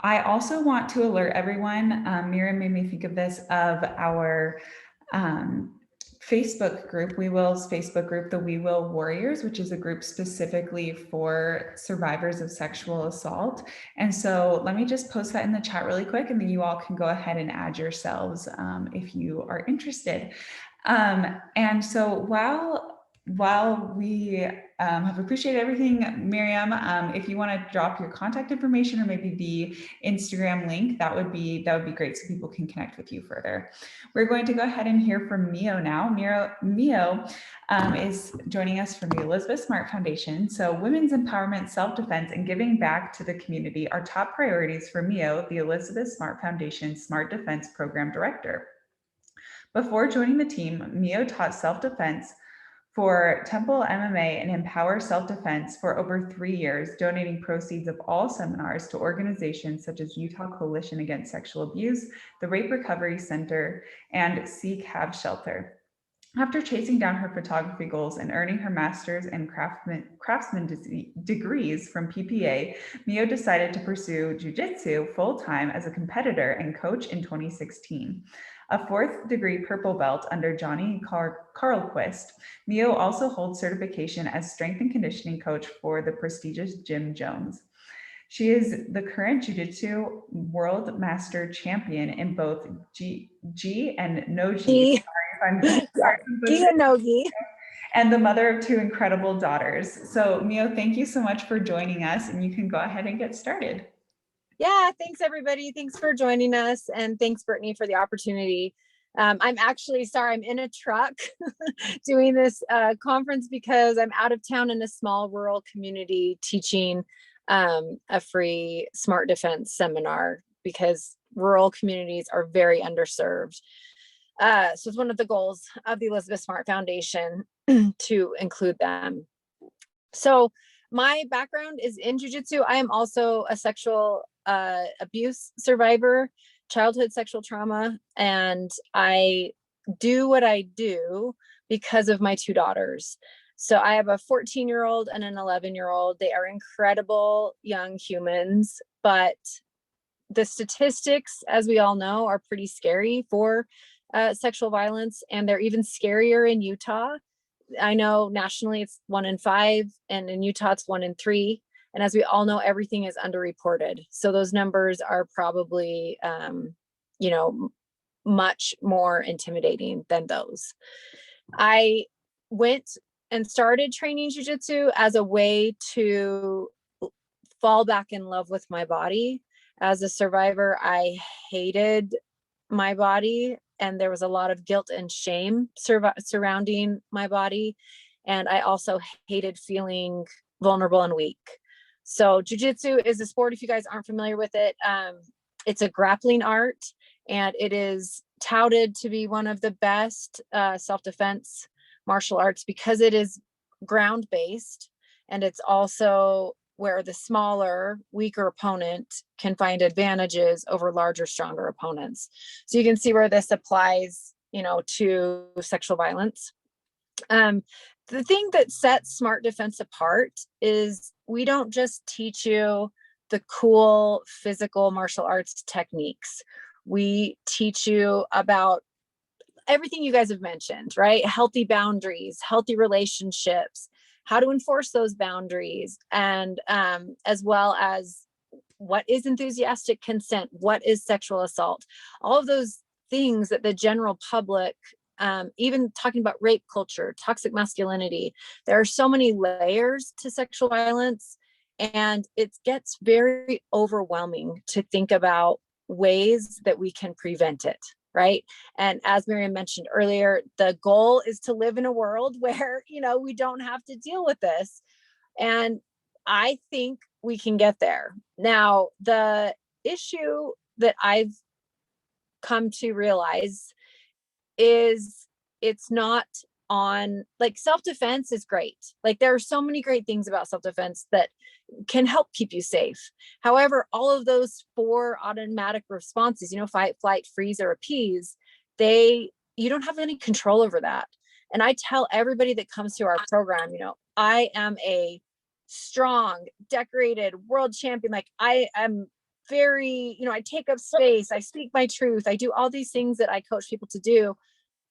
I also want to alert everyone, Miriam made me think of this, of our um, Facebook group, We Will's Facebook group, the We Will Warriors, which is a group specifically for survivors of sexual assault. And so let me just post that in the chat really quick, and then you all can go ahead and add yourselves if you are interested. And so while we have appreciated everything, Miriam, if you want to drop your contact information or maybe the Instagram link, that would be great so people can connect with you further. We're going to go ahead and hear from Miyo now. Miyo is joining us from the Elizabeth Smart Foundation. So women's empowerment, self-defense, and giving back to the community are top priorities for Miyo, the Elizabeth Smart Foundation Smart Defense Program Director. Before joining the team, Miyo taught self-defense for Temple MMA and Empower Self-Defense for over 3 years, donating proceeds of all seminars to organizations such as Utah Coalition Against Sexual Abuse, the Rape Recovery Center, and Seek Have Shelter. After chasing down her photography goals and earning her master's and craftsman degrees from PPA, Mio decided to pursue Jiu Jitsu full-time as a competitor and coach in 2016. A fourth degree purple belt under Johnny Carlquist, Mio also holds certification as strength and conditioning coach for the prestigious Jim Jones. She is the current Jiu Jitsu World Master Champion in both Gi and No Gi. Yeah, gi and no gi. And the mother of two incredible daughters. So, Mio, thank you so much for joining us, and you can go ahead and get started. Yeah, thanks everybody. Thanks for joining us, and thanks Brittany for the opportunity. I'm actually sorry, I'm in a truck doing this conference because I'm out of town in a small rural community teaching a free smart defense seminar because rural communities are very underserved. So it's one of the goals of the Elizabeth Smart Foundation to include them. So my background is in Jiu Jitsu. I am also a sexual abuse survivor, childhood sexual trauma, and I do what I do because of my two daughters. So I have a 14-year-old and an 11-year-old. They are incredible young humans, but the statistics, as we all know, are pretty scary for sexual violence, and they're even scarier in Utah. I know nationally it's 1 in 5, and in Utah it's 1 in 3. And as we all know, everything is underreported. So those numbers are probably, much more intimidating than those. I went and started training Jiu Jitsu as a way to fall back in love with my body. As a survivor, I hated my body, and there was a lot of guilt and shame surrounding my body. And I also hated feeling vulnerable and weak. So jiu-jitsu is a sport, if you guys aren't familiar with it, it's a grappling art, and it is touted to be one of the best self-defense martial arts because it is ground-based, and it's also where the smaller, weaker opponent can find advantages over larger, stronger opponents. So you can see where this applies, to sexual violence. The thing that sets smart defense apart is we don't just teach you the cool physical martial arts techniques. We teach you about everything you guys have mentioned, right? Healthy boundaries, healthy relationships, how to enforce those boundaries, and as well as what is enthusiastic consent, what is sexual assault, all of those things that the general public, even talking about rape culture, toxic masculinity, there are so many layers to sexual violence, and it gets very overwhelming to think about ways that we can prevent it. Right. And as Miriam mentioned earlier, the goal is to live in a world where, we don't have to deal with this. And I think we can get there. Now, the issue that I've come to realize is it's not on, like, self-defense is great. Like, there are so many great things about self-defense that can help keep you safe. However, all of those 4 automatic responses, fight, flight, freeze, or appease, you don't have any control over that. And I tell everybody that comes to our program, I am a strong, decorated world champion. Like, I am very, I take up space, I speak my truth, I do all these things that I coach people to do,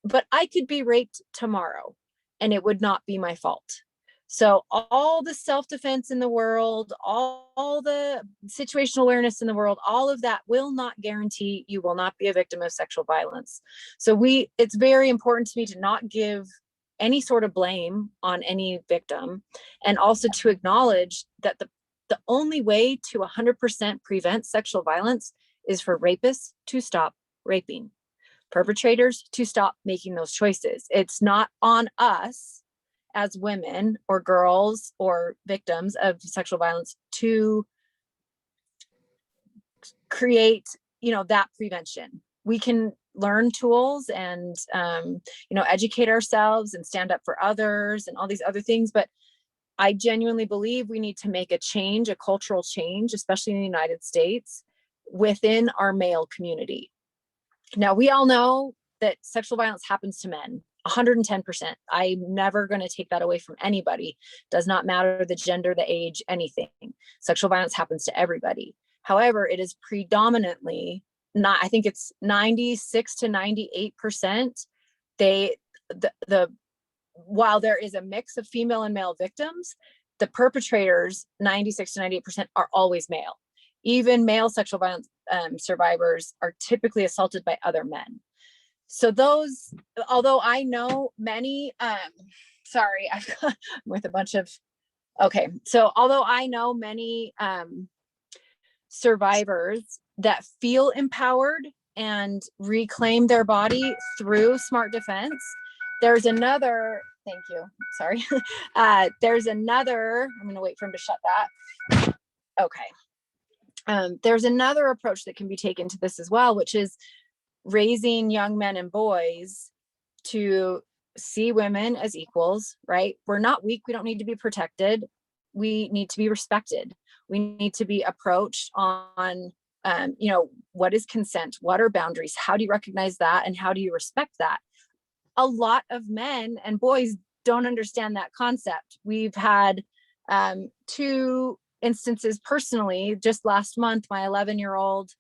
but I could be raped tomorrow and it would not be my fault. So all the self-defense in the world, all the situational awareness in the world, all of that will not guarantee you will not be a victim of sexual violence. So it's very important to me to not give any sort of blame on any victim, and also to acknowledge that the only way to 100% prevent sexual violence is for rapists to stop raping, perpetrators to stop making those choices. It's not on us as women or girls or victims of sexual violence to create, that prevention. We can learn tools and, educate ourselves and stand up for others and all these other things. But I genuinely believe we need to make a change, a cultural change, especially in the United States, within our male community. Now, we all know that sexual violence happens to men, 110%. I'm never going to take that away from anybody. Does not matter the gender, the age, anything. Sexual violence happens to everybody. However, it is predominantly not, I think it's 96 to 98%. While there is a mix of female and male victims, the perpetrators, 96 to 98%, are always male. Even male sexual violence survivors are typically assaulted by other men. So those, although I know many, sorry, I'm with a bunch of, okay. So although I know many survivors that feel empowered and reclaim their body through smart defense, there's another, thank you, sorry. There's another, I'm gonna wait for him to shut that. Okay. There's another approach that can be taken to this as well, which is raising young men and boys to see women as equals, right? We're not weak. We don't need to be protected. We need to be respected. We need to be approached on, what is consent? What are boundaries? How do you recognize that? And how do you respect that? A lot of men and boys don't understand that concept. We've had 2 instances personally. Just last month, my 11-year-old,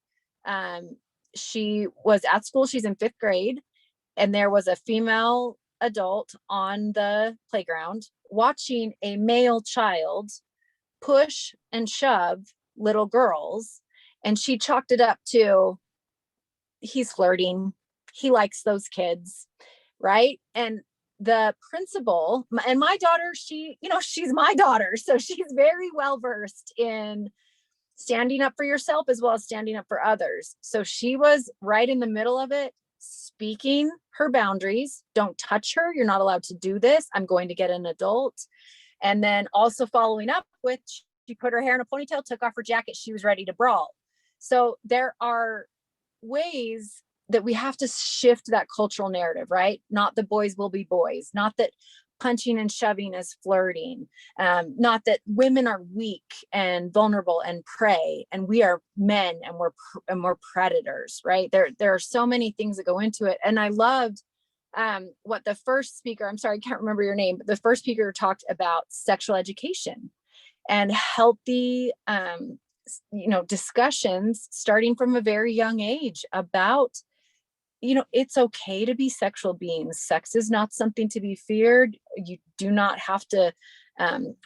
she was at school, she's in 5th grade, and there was a female adult on the playground watching a male child push and shove little girls. And she chalked it up to, he's flirting, he likes those kids, right? And the principal, and my daughter, she's my daughter, so she's very well versed in standing up for yourself as well as standing up for others. So she was right in the middle of it, speaking her boundaries. Don't touch her. You're not allowed to do this. I'm going to get an adult. And then also following up with, she put her hair in a ponytail, took off her jacket. She was ready to brawl. So there are ways that we have to shift that cultural narrative, right? Not the boys will be boys, not that punching and shoving is flirting, not that women are weak and vulnerable and prey, and we are men and we're predators, right? There are so many things that go into it. And I loved what the first speaker, I'm sorry, I can't remember your name, but the first speaker talked about sexual education and healthy discussions starting from a very young age about, it's okay to be sexual beings. Sex is not something to be feared. You do not have to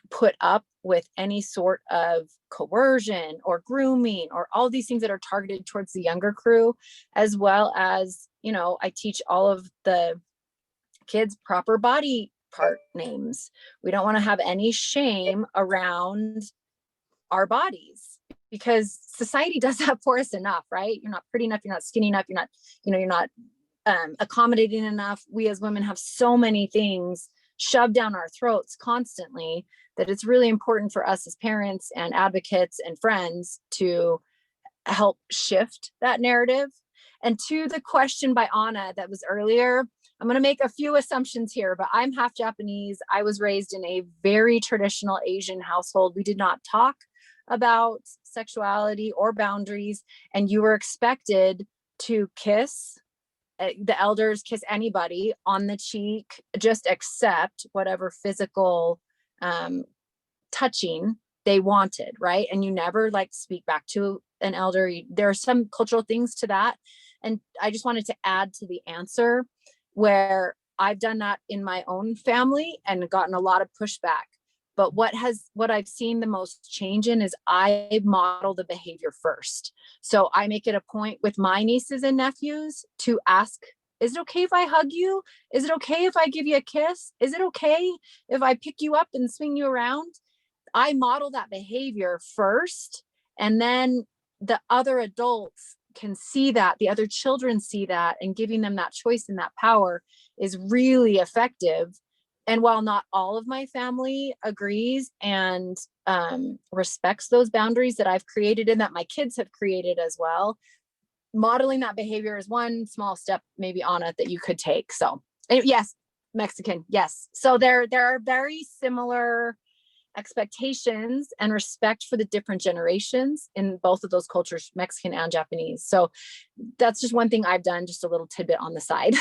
put up with any sort of coercion or grooming or all these things that are targeted towards the younger crew, as well as, I teach all of the kids proper body part names. We don't want to have any shame around our bodies, because society does that for us enough, right? You're not pretty enough, you're not skinny enough, you're not accommodating enough. We as women have so many things shoved down our throats constantly that it's really important for us as parents and advocates and friends to help shift that narrative. And to the question by Anna that was earlier, I'm going to make a few assumptions here, but I'm half Japanese. I was raised in a very traditional Asian household. We did not talk about sexuality or boundaries, and you were expected to kiss the elders, kiss anybody on the cheek, just accept whatever physical touching they wanted, right? And you never speak back to an elder. There are some cultural things to that. And I just wanted to add to the answer where I've done that in my own family and gotten a lot of pushback. But what I've seen the most change in is I model the behavior first. So I make it a point with my nieces and nephews to ask, is it okay if I hug you? Is it okay if I give you a kiss? Is it okay if I pick you up and swing you around? I model that behavior first, and then the other adults can see that, the other children see that, and giving them that choice and that power is really effective. And while not all of my family agrees and respects those boundaries that I've created and that my kids have created as well, modeling that behavior is one small step maybe on it that you could take. So yes, Mexican, yes. So there are very similar expectations and respect for the different generations in both of those cultures, Mexican and Japanese. So that's just one thing I've done, just a little tidbit on the side.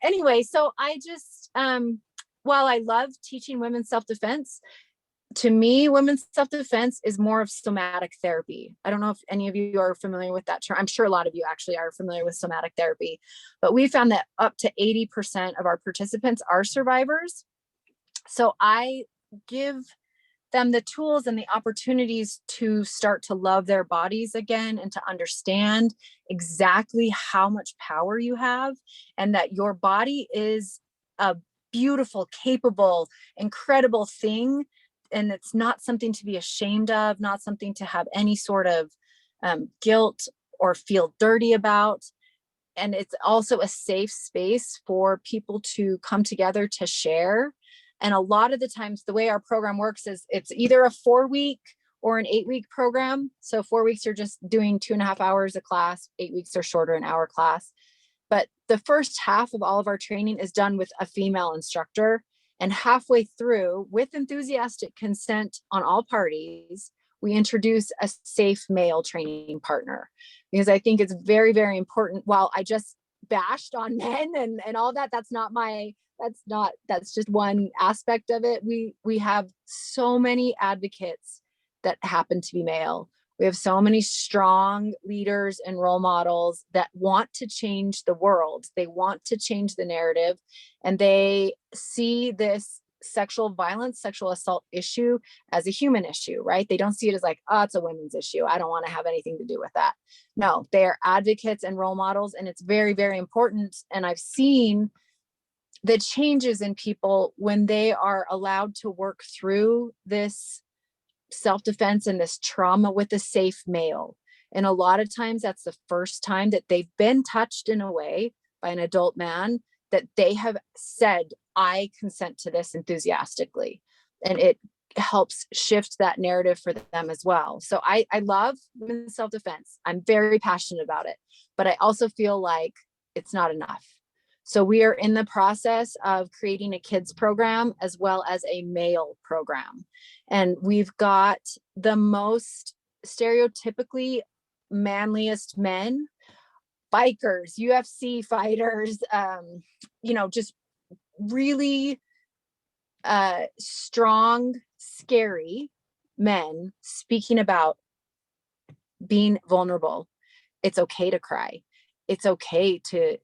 Anyway, so I just, while I love teaching women self-defense, to me, women's self-defense is more of somatic therapy. I don't know if any of you are familiar with that term. I'm sure a lot of you actually are familiar with somatic therapy, but we found that up to 80% of our participants are survivors. So I give them the tools and the opportunities to start to love their bodies again and to understand exactly how much power you have, and that your body is a beautiful, capable, incredible thing. And it's not something to be ashamed of, not something to have any sort of guilt or feel dirty about. And it's also a safe space for people to come together to share. And a lot of the times the way our program works is it's either a 4-week or an 8-week program. So 4 weeks, you're just doing 2.5 hours a class. 8 weeks are shorter, an hour class. But the first half of all of our training is done with a female instructor. And halfway through, with enthusiastic consent on all parties, we introduce a safe male training partner, because I think it's very, very important. While I just bashed on men and all that, that's just one aspect of it. We have so many advocates that happen to be male. We have so many strong leaders and role models that want to change the world. They want to change the narrative, and they see this sexual violence, sexual assault issue as a human issue, right? They don't see it as like, oh, it's a women's issue, I don't want to have anything to do with that. No, they are advocates and role models, and it's very, very important. And I've seen the changes in people when they are allowed to work through this self-defense and this trauma with a safe male. And a lot of times that's the first time that they've been touched in a way by an adult man that they have said, I consent to this enthusiastically. And it helps shift that narrative for them as well. So I love women's self-defense. I'm very passionate about it, but I also feel like it's not enough. So we are in the process of creating a kids program as well as a male program. And we've got the most stereotypically manliest men, bikers, UFC fighters, just really strong, scary men speaking about being vulnerable. It's okay to cry. It's okay to,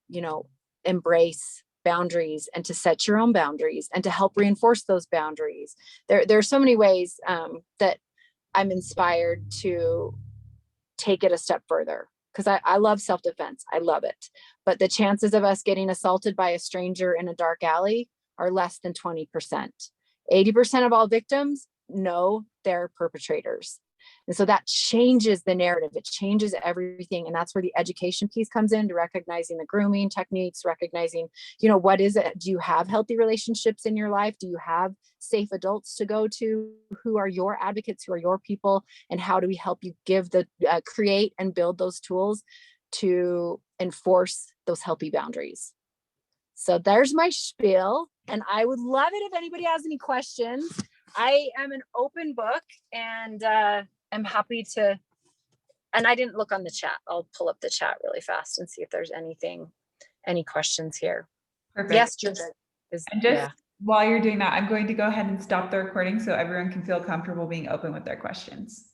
embrace boundaries and to set your own boundaries and to help reinforce those boundaries. There are so many ways that I'm inspired to take it a step further, because I love self-defense. I love it. But the chances of us getting assaulted by a stranger in a dark alley are less than 20%. 80% of all victims know they're perpetrators. And so that changes the narrative. It changes everything. And that's where the education piece comes in, to recognizing the grooming techniques, recognizing, what is it? Do you have healthy relationships in your life? Do you have safe adults to go to? Who are your advocates? Who are your people? And how do we help you create and build those tools to enforce those healthy boundaries? So there's my spiel. And I would love it if anybody has any questions. I am an open book, and I'm happy to, and I didn't look on the chat. I'll pull up the chat really fast and see if there's any questions here. Perfect. Yes, Judith. And just while you're doing that, I'm going to go ahead and stop the recording so everyone can feel comfortable being open with their questions.